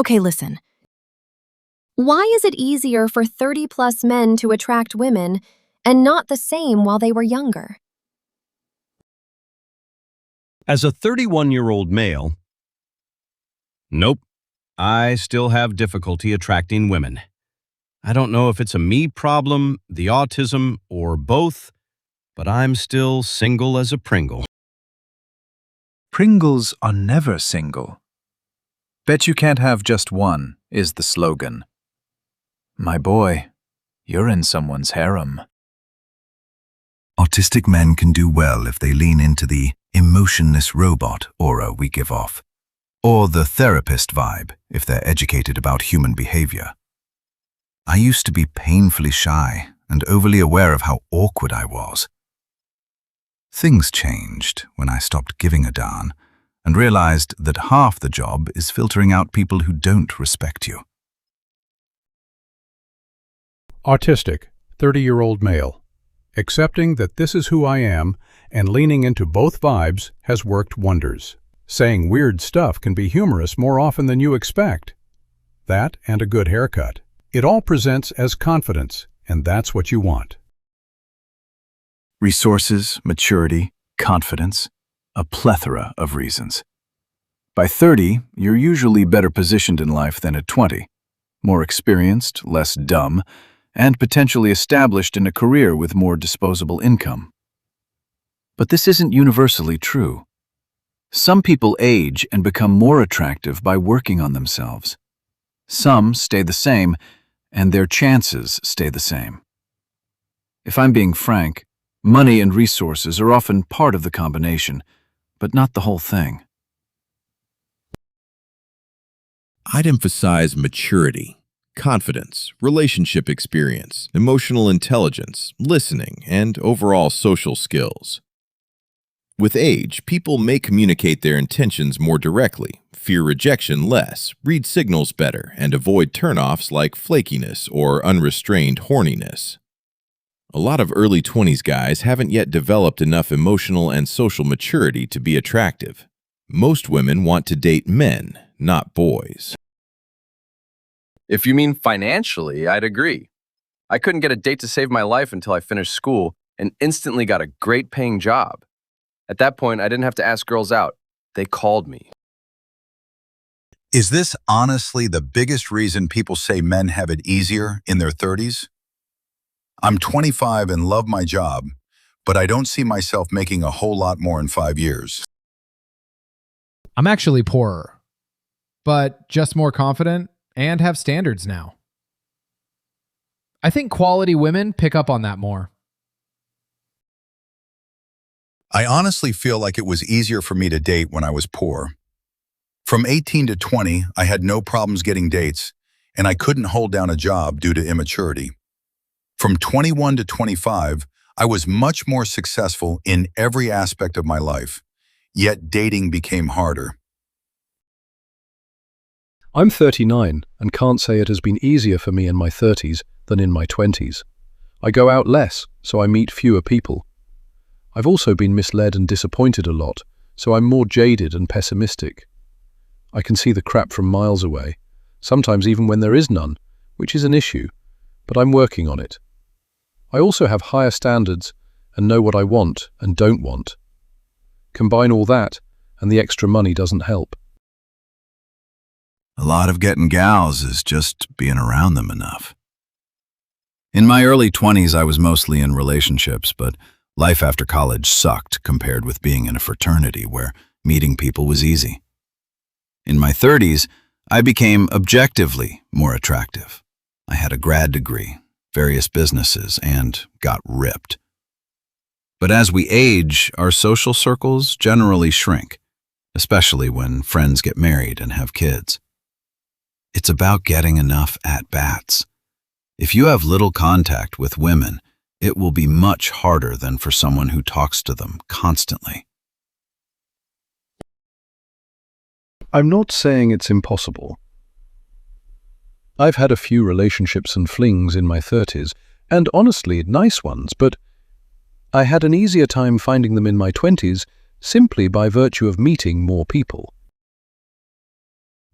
Okay, listen. Why is it easier for 30-plus men to attract women and not the same while they were younger? As a 31-year-old male, nope, I still have difficulty attracting women. I don't know if it's a me problem, the autism, or both, but I'm still single as a Pringle. Pringles are never single. Bet you can't have just one, is the slogan. My boy, you're in someone's harem. Autistic men can do well if they lean into the emotionless robot aura we give off, or the therapist vibe if they're educated about human behavior. I used to be painfully shy and overly aware of how awkward I was. Things changed when I stopped giving a darn and realized that half the job is filtering out people who don't respect you. Autistic, 30-year-old male. Accepting that this is who I am and leaning into both vibes has worked wonders. Saying weird stuff can be humorous more often than you expect. That and a good haircut. It all presents as confidence, and that's what you want. Resources, maturity, confidence, a plethora of reasons. By 30, you're usually better positioned in life than at 20. More experienced, less dumb, and potentially established in a career with more disposable income. But this isn't universally true. Some people age and become more attractive by working on themselves. Some stay the same, and their chances stay the same. If I'm being frank, money and resources are often part of the combination, but not the whole thing. I'd emphasize maturity, confidence, relationship experience, emotional intelligence, listening, and overall social skills. With age, people may communicate their intentions more directly, fear rejection less, read signals better, and avoid turnoffs like flakiness or unrestrained horniness. A lot of early 20s guys haven't yet developed enough emotional and social maturity to be attractive. Most women want to date men, not boys. If you mean financially, I'd agree. I couldn't get a date to save my life until I finished school and instantly got a great paying job. At that point, I didn't have to ask girls out. They called me. Is this honestly the biggest reason people say men have it easier in their 30s? I'm 25 and love my job, but I don't see myself making a whole lot more in 5 years. I'm actually poorer, but just more confident and have standards now. I think quality women pick up on that more. I honestly feel like it was easier for me to date when I was poor. From 18 to 20, I had no problems getting dates, and I couldn't hold down a job due to immaturity. From 21 to 25, I was much more successful in every aspect of my life, yet dating became harder. I'm 39 and can't say it has been easier for me in my 30s than in my 20s. I go out less, so I meet fewer people. I've also been misled and disappointed a lot, so I'm more jaded and pessimistic. I can see the crap from miles away, sometimes even when there is none, which is an issue, but I'm working on it. I also have higher standards and know what I want and don't want. Combine all that, and the extra money doesn't help. A lot of getting gals is just being around them enough. In my early 20s, I was mostly in relationships, but life after college sucked compared with being in a fraternity where meeting people was easy. In my 30s, I became objectively more attractive. I had a grad degree, various businesses, and got ripped. But as we age, our social circles generally shrink, especially when friends get married and have kids. It's about getting enough at-bats. If you have little contact with women, it will be much harder than for someone who talks to them constantly. I'm not saying it's impossible. I've had a few relationships and flings in my 30s, and honestly, nice ones, but I had an easier time finding them in my 20s simply by virtue of meeting more people.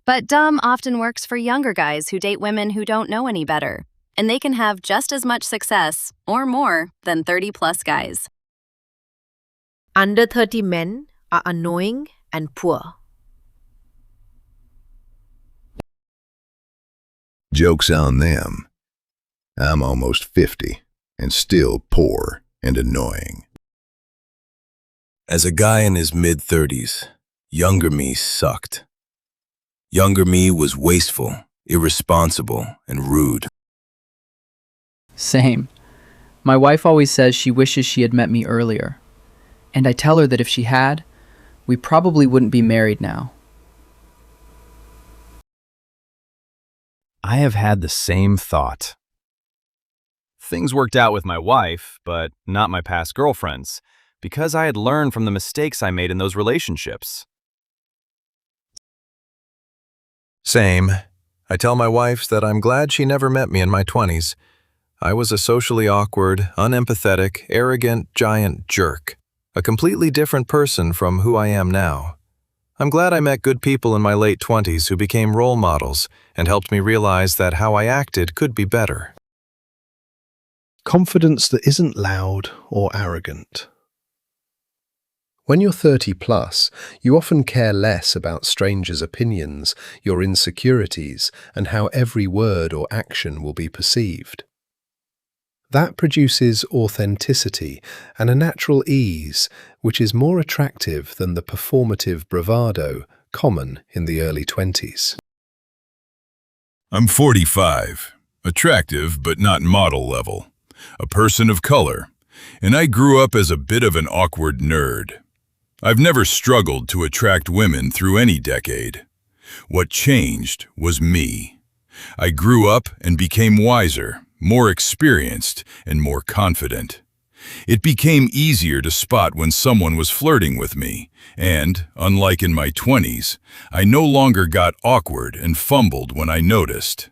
But dumb often works for younger guys who date women who don't know any better, and they can have just as much success, or more, than 30-plus guys. Under 30 men are annoying and poor. Joke's on them. I'm almost 50 and still poor and annoying. As a guy in his mid-30s, younger me sucked. Younger me was wasteful, irresponsible, and rude. Same. My wife always says she wishes she had met me earlier. And I tell her that if she had, we probably wouldn't be married now. I have had the same thought. Things worked out with my wife, but not my past girlfriends, because I had learned from the mistakes I made in those relationships. Same. I tell my wife that I'm glad she never met me in my 20s. I was a socially awkward, unempathetic, arrogant, giant jerk. A completely different person from who I am now. I'm glad I met good people in my late 20s who became role models and helped me realize that how I acted could be better. Confidence that isn't loud or arrogant. When you're 30 plus, you often care less about strangers' opinions, your insecurities, and how every word or action will be perceived. That produces authenticity and a natural ease, which is more attractive than the performative bravado common in the early 20s. I'm 45, attractive but not model level, a person of color, and I grew up as a bit of an awkward nerd. I've never struggled to attract women through any decade. What changed was me. I grew up and became wiser, more experienced, and more confident. It became easier to spot when someone was flirting with me, and, unlike in my 20s, I no longer got awkward and fumbled when I noticed.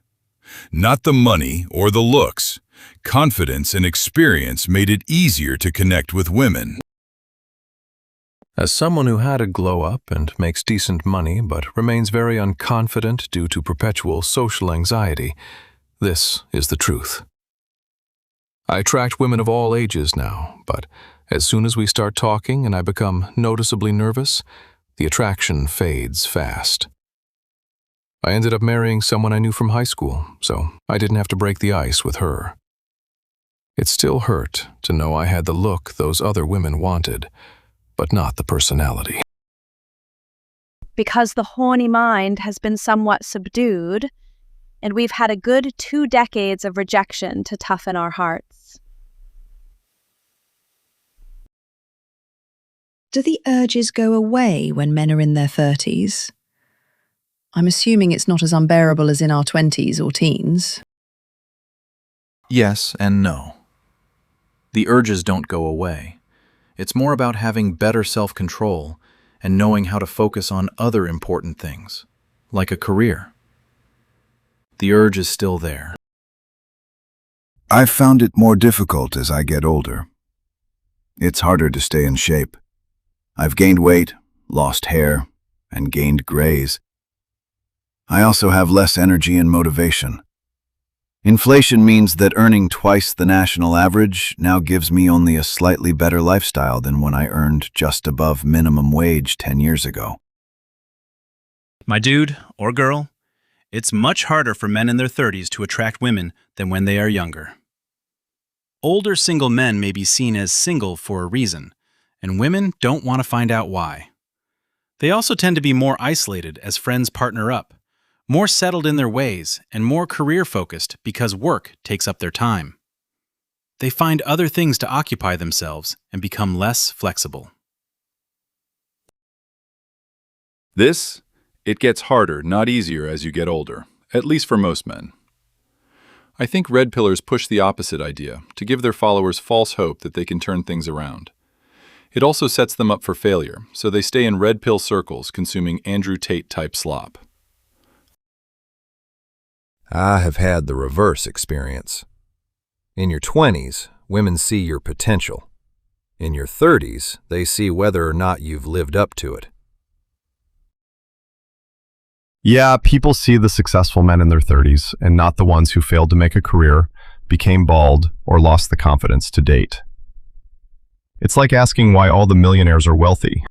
Not the money or the looks. Confidence and experience made it easier to connect with women. As someone who had a glow up and makes decent money but remains very unconfident due to perpetual social anxiety, this is the truth. I attract women of all ages now, but as soon as we start talking and I become noticeably nervous, the attraction fades fast. I ended up marrying someone I knew from high school, so I didn't have to break the ice with her. It still hurt to know I had the look those other women wanted, but not the personality. Because the horny mind has been somewhat subdued, and we've had a good 2 decades of rejection to toughen our hearts. Do the urges go away when men are in their 30s? I'm assuming it's not as unbearable as in our 20s or teens. Yes and no. The urges don't go away. It's more about having better self-control and knowing how to focus on other important things, like a career. The urge is still there. I've found it more difficult as I get older. It's harder to stay in shape. I've gained weight, lost hair, and gained grays. I also have less energy and motivation. Inflation means that earning twice the national average now gives me only a slightly better lifestyle than when I earned just above minimum wage 10 years ago. My dude or girl, it's much harder for men in their 30s to attract women than when they are younger. Older single men may be seen as single for a reason, and women don't want to find out why. They also tend to be more isolated as friends partner up, more settled in their ways, and more career-focused because work takes up their time. They find other things to occupy themselves and become less flexible. It gets harder, not easier as you get older, at least for most men. I think red pillars push the opposite idea, to give their followers false hope that they can turn things around. It also sets them up for failure, so they stay in red pill circles consuming Andrew Tate-type slop. I have had the reverse experience. In your 20s, women see your potential. In your 30s, they see whether or not you've lived up to it. Yeah, people see the successful men in their 30s and not the ones who failed to make a career, became bald, or lost the confidence to date. It's like asking why all the millionaires are wealthy.